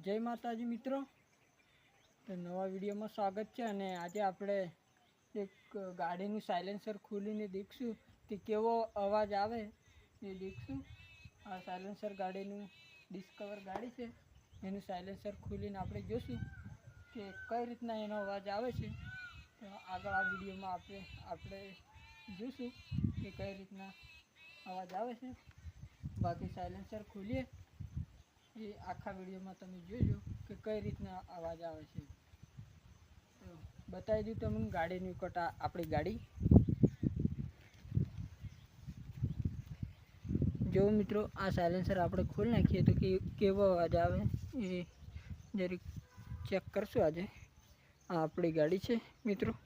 જય માતાજી મિત્રો, તો નવા વિડીયોમાં સ્વાગત છે। અને આજે આપણે એક ગાડીનું સાયલેન્સર ખોલીને દેખશું કે કેવો અવાજ આવે એ દેખશું। આ સાયલેન્સર ગાડીનું ડિસ્કવર ગાડી છે, એનું સાયલેન્સર ખોલીને આપણે જોશું કે કઈ રીતના એનો અવાજ આવે છે। તો આગળ આ વિડીયોમાં આપણે જોશું કે કઈ રીતના અવાજ આવે છે। બાકી સાયલેન્સર ખોલીએ એ આખા વિડીયોમાં તમે જોજો કે કઈ રીતના અવાજ આવે છે। તો બતાવી દઉં તમને ગાડીની કોટા આપણી ગાડી જો મિત્રો, આ સાયલેન્સર આપણે ખોલી નાખીએ તો કેવો અવાજ આવે એ જરીક ચેક કરશું। આજે આ આપણી ગાડી છે મિત્રો,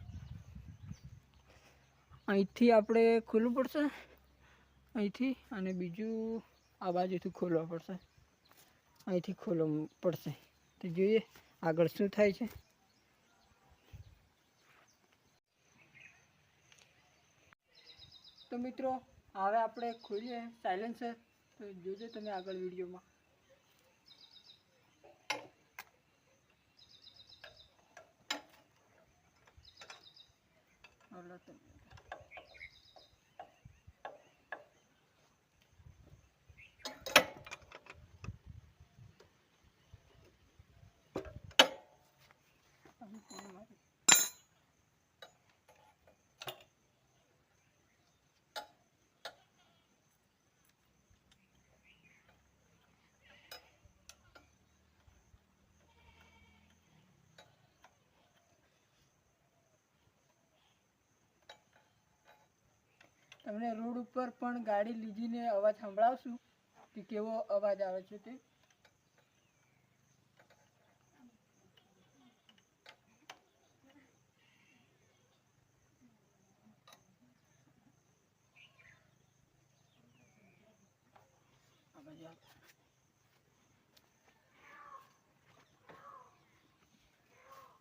અહીંથી આપણે ખોલવું પડશે, અહીંથી, અને બીજું આ બાજુથી ખોલવા પડશે, અહીંથી ખોલવું પડશે। તો જોઈએ આગળ શું થાય છે। તો મિત્રો, હવે આપણે ખોલીએ સાયલેન્સર, તો જોજો તમે આગળ વિડીયોમાં। તમને રોડ ઉપર પણ ગાડી લીધીને અવાજ સંભળાવશું કે કેવો અવાજ આવે છે તે।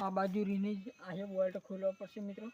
આ બાજુ રીને જ આ બોલ્ટ ખોલવા પડશે મિત્રો।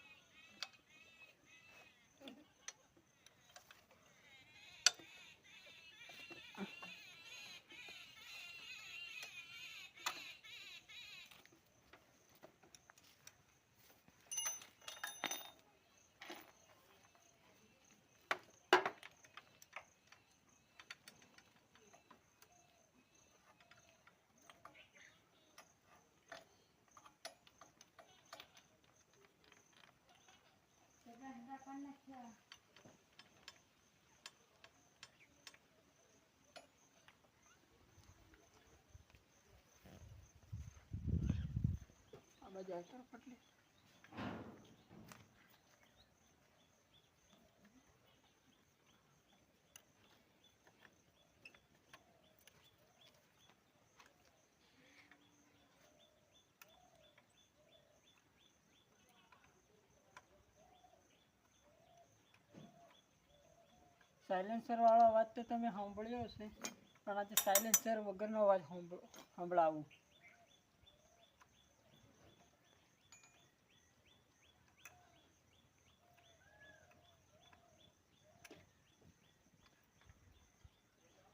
સાયલેન્સર વાળો અવાજ તો તમે સાંભળ્યો હશે, પણ આજે સાયલેન્સર વગરનો અવાજ સંભળાવું।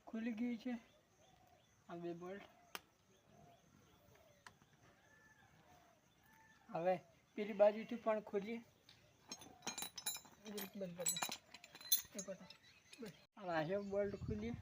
ખુલી ગયું છે આ બે બોલ્ટ। હવે પેલી બાજુથી પણ ખોલીએ, બંધ કરી દો। હવે બોલ્ટ ખોલીએ,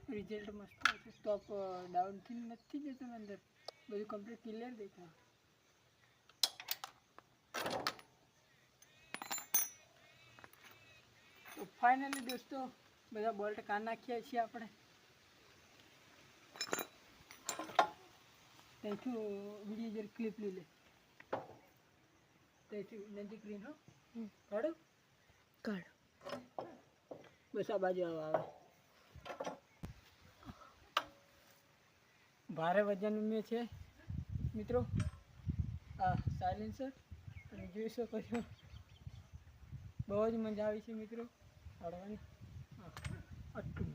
રિઝલ્ટ મસ્ત આવશે। સ્ટોપ ડાઉનથી નથી જતો અંદર, બધું કમ્પ્લીટ ક્લિયર દેખાય। તો ફાઇનલી દોસ્તો, બધા બોલ્ટ કાઢી નાખ્યા છીએ આપણે। ત્યાંથી વિડીયો જરા ક્લિપ લઈ લે, ત્યાંથી નજીક રહીને કાઢો કાઢ, બસ આ બાજુ આવે. ભારે વજન મેં છે મિત્રો આ સાયલેન્સર, અને જોઈ શકો છો બહુ જ મજા આવી છે મિત્રો કાઢવાની. આટલું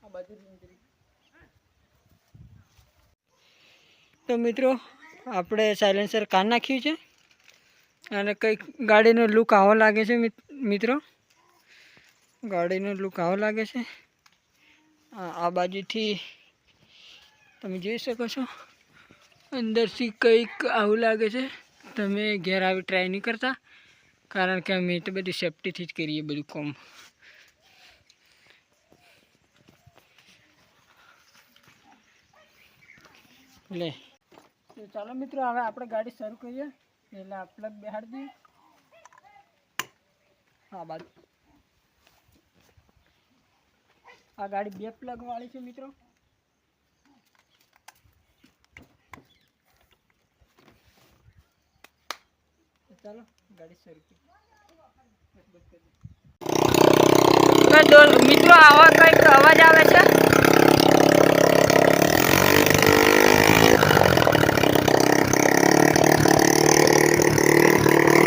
આ બાજુ તો મિત્રો આપણે સાયલેન્સર કાઢ નાખ્યું છે, અને કંઈક ગાડીનો લુક આવો લાગે છે મિત્રો, ગાડીનો લુક આવો લાગે છે. આ બાજુથી તમે જોઈ શકો છો, અંદરથી કંઈક આવું લાગે છે. તમે ઘેર આવી ટ્રાય નહીં કરતા, કારણ કે અમે તો બધી સેફ્ટીથી જ કરીએ બધું કામ. લે તો ચાલો મિત્રો હવે આપણે ગાડી શરૂ કરીએ. એટલે આ પ્લગ બેહાડી દઈએ. હા બાજુ આ ગાડી 2 પ્લગ વાળી છે મિત્રો. ચાલો ગાડી શરૂ કરીએ. મિત્રો આવા કંઈક અવાજ આવે છે.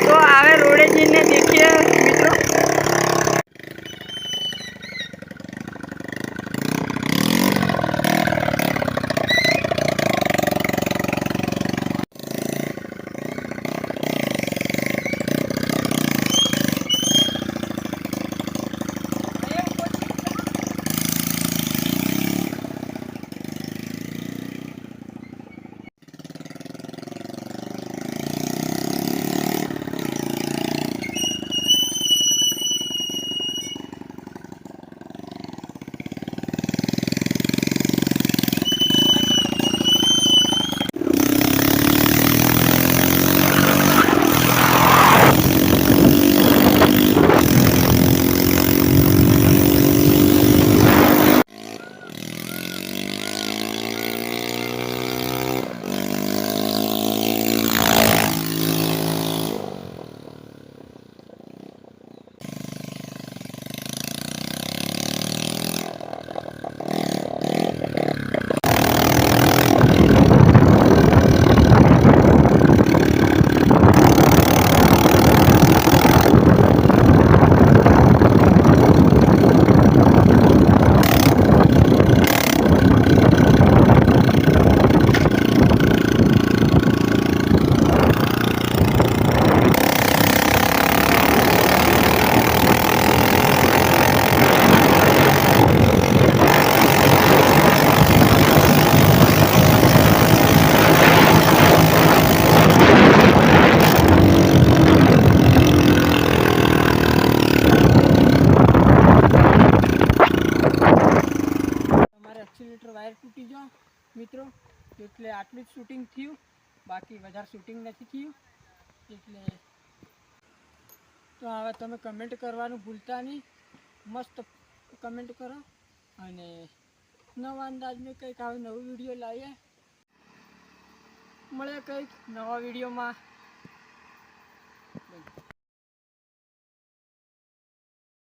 તો આવે રોડે જઈને દેખીએ મિત્રો. વાયર તૂટી ગયો મિત્રો, એટલે આટલું જ શૂટિંગ થયું, બાકી વધારે શૂટિંગ નથી થયું. એટલે તો હવે તમે કમેન્ટ કરવાનું ભૂલતા નહીં, મસ્ત કમેન્ટ કરો. અને નવા અંદાજમાં કંઈક આવે નવું વિડીયો લાવીએ, મળે કંઈક નવા વિડીયોમાં.